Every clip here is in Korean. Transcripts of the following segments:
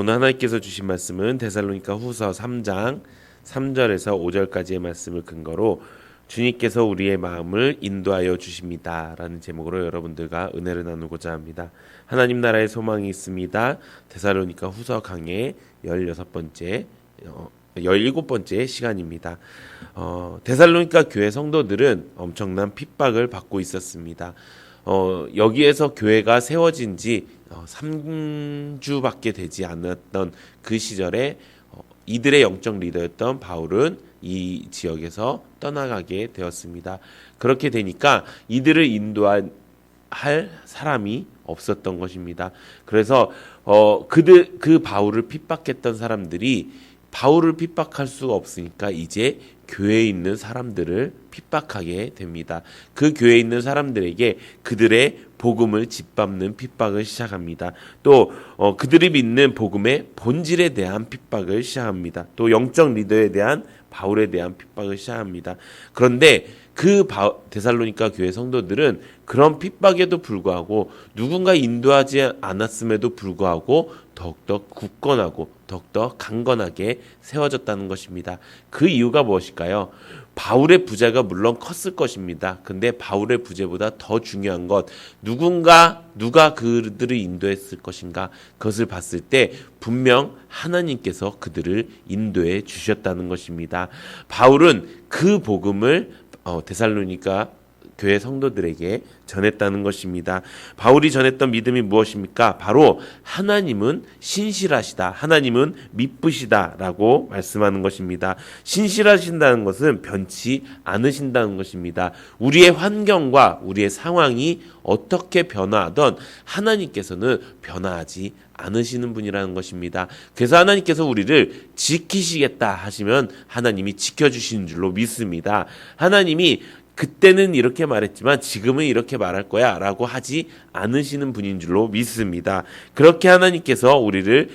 오늘 하나님께서 주신 말씀은 데살로니가 후서 3장 3절에서 5절까지의 말씀을 근거로 주님께서 우리의 마음을 인도하여 주십니다 라는 제목으로 여러분들과 은혜를 나누고자 합니다. 하나님 나라의 소망이 있습니다. 데살로니가 후서 강의 17번째 시간입니다. 데살로니가 교회 성도들은 엄청난 핍박을 받고 있었습니다. 여기에서 교회가 세워진 지 3주밖에 되지 않았던 그 시절에 이들의 영적 리더였던 바울은 이 지역에서 떠나가게 되었습니다. 그렇게 되니까 이들을 인도할 사람이 없었던 것입니다. 그래서 그 바울을 핍박했던 사람들이 바울을 핍박할 수가 없으니까 이제 교회에 있는 사람들을 핍박하게 됩니다. 그 교회에 있는 사람들에게 그들의 복음을 짓밟는 핍박을 시작합니다. 또 그들이 믿는 복음의 본질에 대한 핍박을 시작합니다. 또 영적 리더에 대한 바울에 대한 핍박을 시작합니다. 그런데 그 데살로니가 교회 성도들은 그런 핍박에도 불구하고 누군가 인도하지 않았음에도 불구하고 더욱더 굳건하고 더욱더 강건하게 세워졌다는 것입니다. 그 이유가 무엇일까요? 바울의 부재가 물론 컸을 것입니다. 근데 바울의 부재보다 더 중요한 것, 누가 그들을 인도했을 것인가, 그것을 봤을 때 분명 하나님께서 그들을 인도해 주셨다는 것입니다. 바울은 그 복음을 데살로니가 교회 성도들에게 전했다는 것입니다. 바울이 전했던 믿음이 무엇입니까? 바로 하나님은 신실하시다, 하나님은 미쁘시다 라고 말씀하는 것입니다. 신실하신다는 것은 변치 않으신다는 것입니다. 우리의 환경과 우리의 상황이 어떻게 변화하던 하나님께서는 변화하지 않으시는 분이라는 것입니다. 그래서 하나님께서 우리를 지키시겠다 하시면 하나님이 지켜주시는 줄로 믿습니다. 하나님이 그때는 이렇게 말했지만 지금은 이렇게 말할 거야 라고 하지 않으시는 분인 줄로 믿습니다. 그렇게 하나님께서 우리를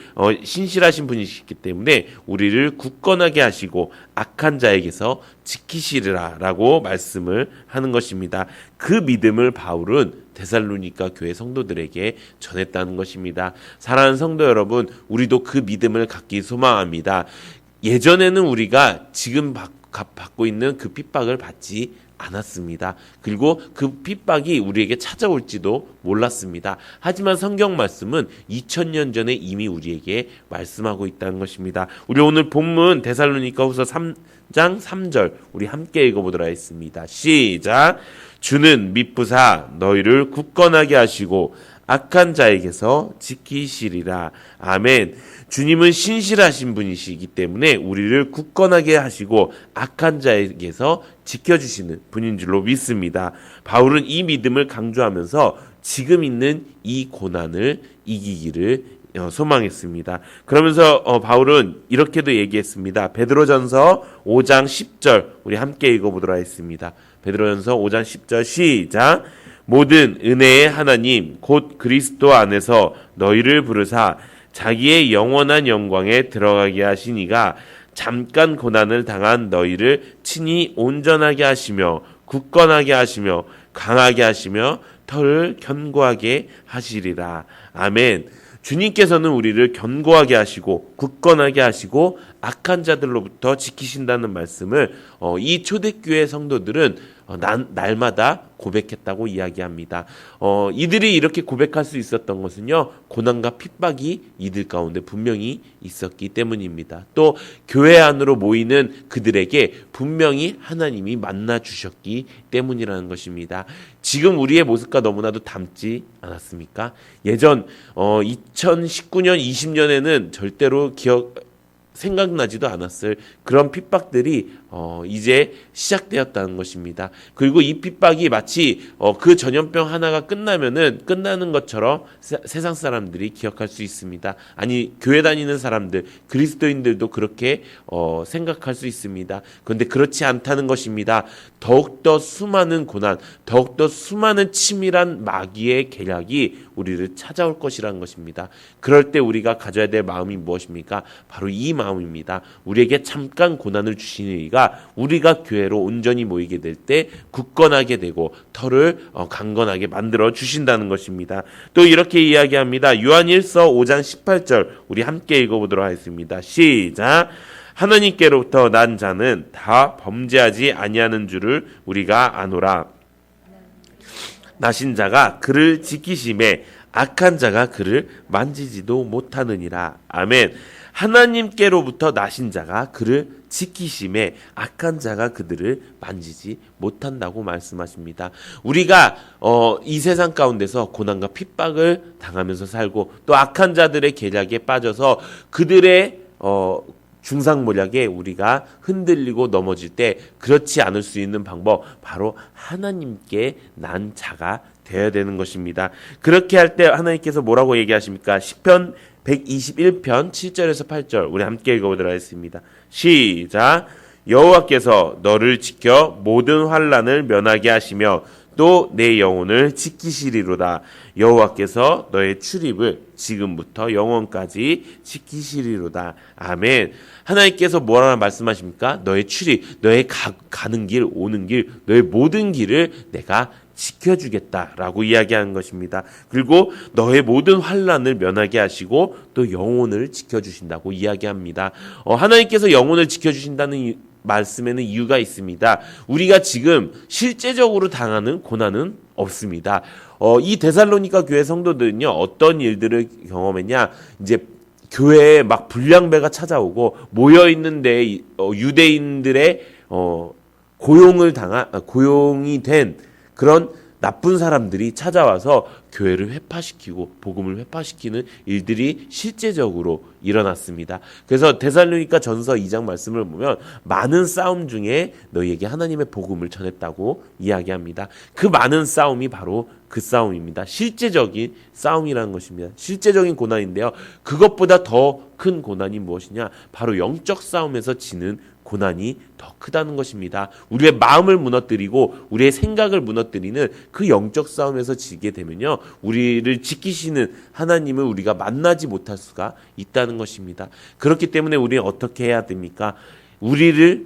신실하신 분이시기 때문에 우리를 굳건하게 하시고 악한 자에게서 지키시리라 라고 말씀을 하는 것입니다. 그 믿음을 바울은 데살로니가 교회 성도들에게 전했다는 것입니다. 사랑하는 성도 여러분, 우리도 그 믿음을 갖기 소망합니다. 예전에는 우리가 지금 받고 있는 그 핍박을 받지 않았습니다. 그리고 그 핍박이 우리에게 찾아올지도 몰랐습니다. 하지만 성경 말씀은 2000년 전에 이미 우리에게 말씀하고 있다는 것입니다. 우리 오늘 본문 데살로니가 후서 3장 3절 우리 함께 읽어보도록 하겠습니다. 시작! 주는 미쁘사 너희를 굳건하게 하시고 악한 자에게서 지키시리라. 아멘. 주님은 신실하신 분이시기 때문에 우리를 굳건하게 하시고 악한 자에게서 지켜주시는 분인 줄로 믿습니다. 바울은 이 믿음을 강조하면서 지금 있는 이 고난을 이기기를 소망했습니다. 그러면서 바울은 이렇게도 얘기했습니다. 베드로전서 5장 10절 우리 함께 읽어보도록 하겠습니다. 베드로전서 5장 10절 시작! 모든 은혜의 하나님 곧 그리스도 안에서 너희를 부르사 자기의 영원한 영광에 들어가게 하시니가 잠깐 고난을 당한 너희를 친히 온전하게 하시며 굳건하게 하시며 강하게 하시며 터를 견고하게 하시리라. 아멘. 주님께서는 우리를 견고하게 하시고 굳건하게 하시고 악한 자들로부터 지키신다는 말씀을 이 초대교회 성도들은 날마다 고백했다고 이야기합니다. 이들이 이렇게 고백할 수 있었던 것은요, 고난과 핍박이 이들 가운데 분명히 있었기 때문입니다. 또 교회 안으로 모이는 그들에게 분명히 하나님이 만나 주셨기 때문이라는 것입니다. 지금 우리의 모습과 너무나도 닮지 않았습니까? 예전 2019년 20년에는 절대로 생각나지도 않았을 그런 핍박들이 이제 시작되었다는 것입니다. 그리고 이 핍박이 마치 그 전염병 하나가 끝나는 것처럼 세상 사람들이 기억할 수 있습니다. 아니, 교회 다니는 사람들, 그리스도인들도 그렇게 생각할 수 있습니다. 그런데 그렇지 않다는 것입니다. 더욱더 수많은 고난, 더욱더 수많은 치밀한 마귀의 계략이 우리를 찾아올 것이라는 것입니다. 그럴 때 우리가 가져야 될 마음이 무엇입니까? 바로 이 마음입니다. 우리에게 잠깐 고난을 주시는 이가 결과가 우리가 교회로 온전히 모이게 될 때 굳건하게 되고 터를 강건하게 만들어 주신다는 것입니다. 또 이렇게 이야기합니다. 요한일서 5장 18절 우리 함께 읽어보도록 하겠습니다. 시작. 하나님께로부터 난 자는 다 범죄하지 아니하는 줄을 우리가 아노라. 나신 자가 그를 지키심에 악한 자가 그를 만지지도 못하느니라. 아멘. 하나님께로부터 나신 자가 그를 지키심에 악한 자가 그들을 만지지 못한다고 말씀하십니다. 우리가 이 세상 가운데서 고난과 핍박을 당하면서 살고 또 악한 자들의 계략에 빠져서 그들의 중상모략에 우리가 흔들리고 넘어질 때 그렇지 않을 수 있는 방법, 바로 하나님께 난 자가 되어야 되는 것입니다. 그렇게 할 때 하나님께서 뭐라고 얘기하십니까? 시편 121편 7절에서 8절 우리 함께 읽어보도록 하겠습니다. 시작. 여호와께서 너를 지켜 모든 환난을 면하게 하시며 또 내 영혼을 지키시리로다. 여호와께서 너의 출입을 지금부터 영원까지 지키시리로다. 아멘. 하나님께서 뭐라고 말씀하십니까? 너의 출입, 너의 가는 길, 오는 길, 너의 모든 길을 내가 지켜주겠다라고 이야기하는 것입니다. 그리고 너의 모든 환난을 면하게 하시고 또 영혼을 지켜주신다고 이야기합니다. 하나님께서 영혼을 지켜주신다는 말씀에는 이유가 있습니다. 우리가 지금 실제적으로 당하는 고난은 없습니다. 이 데살로니가 교회 성도들은요, 어떤 일들을 경험했냐, 이제 교회에 막 불량배가 찾아오고 모여 있는데 유대인들의 고용이 된 그런 나쁜 사람들이 찾아와서 교회를 회파시키고 복음을 회파시키는 일들이 실제적으로 일어났습니다. 그래서 데살로니가 전서 2장 말씀을 보면 많은 싸움 중에 너희에게 하나님의 복음을 전했다고 이야기합니다. 그 많은 싸움이 바로 그 싸움입니다. 실제적인 싸움이라는 것입니다. 실제적인 고난인데요. 그것보다 더 큰 고난이 무엇이냐? 바로 영적 싸움에서 지는 고난이 더 크다는 것입니다. 우리의 마음을 무너뜨리고 우리의 생각을 무너뜨리는 그 영적 싸움에서 지게 되면요, 우리를 지키시는 하나님을 우리가 만나지 못할 수가 있다는 것입니다. 그렇기 때문에 우리는 어떻게 해야 됩니까? 우리의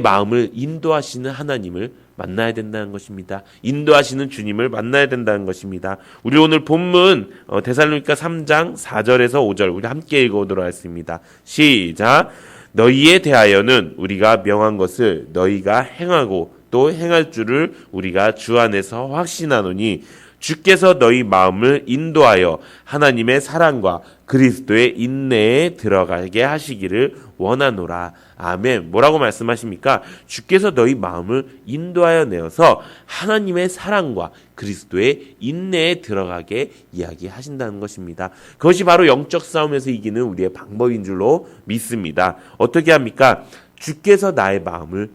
마음을 인도하시는 하나님을 만나야 된다는 것입니다. 인도하시는 주님을 만나야 된다는 것입니다. 우리 오늘 본문 데살로니가 3장 4절에서 5절 우리 함께 읽어보도록 하겠습니다. 시작. 너희에 대하여는 우리가 명한 것을 너희가 행하고 또 행할 줄을 우리가 주 안에서 확신하노니 주께서 너희 마음을 인도하여 하나님의 사랑과 그리스도의 인내에 들어가게 하시기를 원하노라. 아멘. 뭐라고 말씀하십니까? 주께서 너희 마음을 인도하여 내어서 하나님의 사랑과 그리스도의 인내에 들어가게 이야기하신다는 것입니다. 그것이 바로 영적 싸움에서 이기는 우리의 방법인 줄로 믿습니다. 어떻게 합니까? 주께서 나의 마음을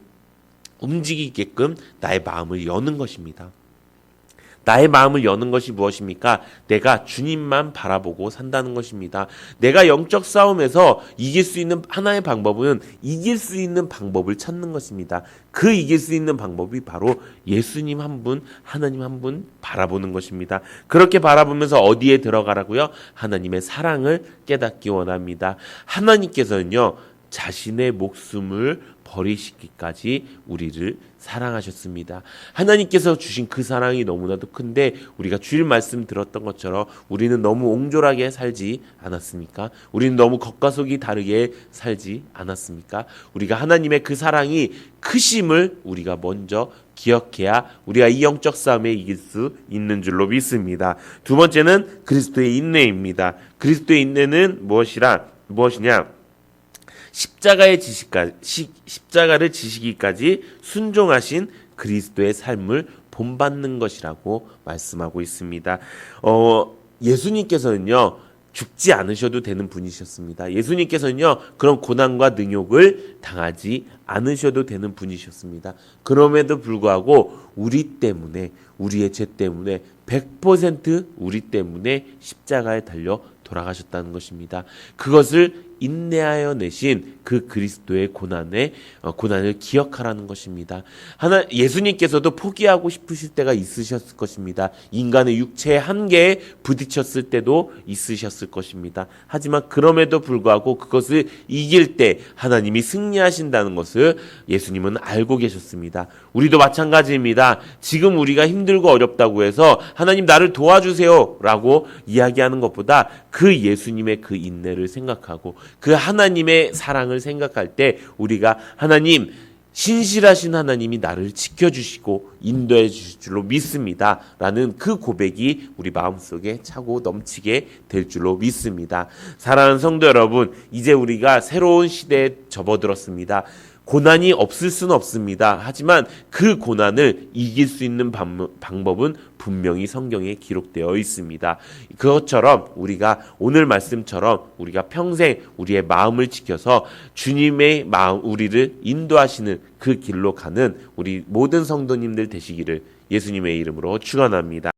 움직이게끔 나의 마음을 여는 것입니다. 나의 마음을 여는 것이 무엇입니까? 내가 주님만 바라보고 산다는 것입니다. 내가 영적 싸움에서 이길 수 있는 하나의 방법은 이길 수 있는 방법을 찾는 것입니다. 그 이길 수 있는 방법이 바로 예수님 한 분, 하나님 한 분 바라보는 것입니다. 그렇게 바라보면서 어디에 들어가라고요? 하나님의 사랑을 깨닫기 원합니다. 하나님께서는요, 자신의 목숨을 버리시기까지 우리를 사랑하셨습니다. 하나님께서 주신 그 사랑이 너무나도 큰데 우리가 주일 말씀 들었던 것처럼 우리는 너무 옹졸하게 살지 않았습니까? 우리는 너무 겉과 속이 다르게 살지 않았습니까? 우리가 하나님의 그 사랑이 크심을 우리가 먼저 기억해야 우리가 이 영적 싸움에 이길 수 있는 줄로 믿습니다. 두 번째는 그리스도의 인내입니다. 그리스도의 인내는 무엇이냐? 십자가를 지시기까지 순종하신 그리스도의 삶을 본받는 것이라고 말씀하고 있습니다. 예수님께서는요, 죽지 않으셔도 되는 분이셨습니다. 예수님께서는요, 그런 고난과 능욕을 당하지 않으셔도 되는 분이셨습니다. 그럼에도 불구하고 우리 때문에, 우리의 죄 때문에 100% 우리 때문에 십자가에 달려 돌아가셨다는 것입니다. 그것을 인내하여 내신 그 그리스도의 고난을 기억하라는 것입니다. 예수님께서도 포기하고 싶으실 때가 있으셨을 것입니다. 인간의 육체의 한계에 부딪혔을 때도 있으셨을 것입니다. 하지만 그럼에도 불구하고 그것을 이길 때 하나님이 승리하신다는 것을 예수님은 알고 계셨습니다. 우리도 마찬가지입니다. 지금 우리가 힘들고 어렵다고 해서 하나님 나를 도와주세요 라고 이야기하는 것보다 그 예수님의 그 인내를 생각하고 그 하나님의 사랑을 생각할 때 우리가 하나님, 신실하신 하나님이 나를 지켜주시고 인도해 주실 줄로 믿습니다 라는 그 고백이 우리 마음속에 차고 넘치게 될 줄로 믿습니다. 사랑하는 성도 여러분, 이제 우리가 새로운 시대에 접어들었습니다. 고난이 없을 수는 없습니다. 하지만 그 고난을 이길 수 있는 방법은 분명히 성경에 기록되어 있습니다. 그것처럼 우리가 오늘 말씀처럼 우리가 평생 우리의 마음을 지켜서 주님의 마음, 우리를 인도하시는 그 길로 가는 우리 모든 성도님들 되시기를 예수님의 이름으로 축원합니다.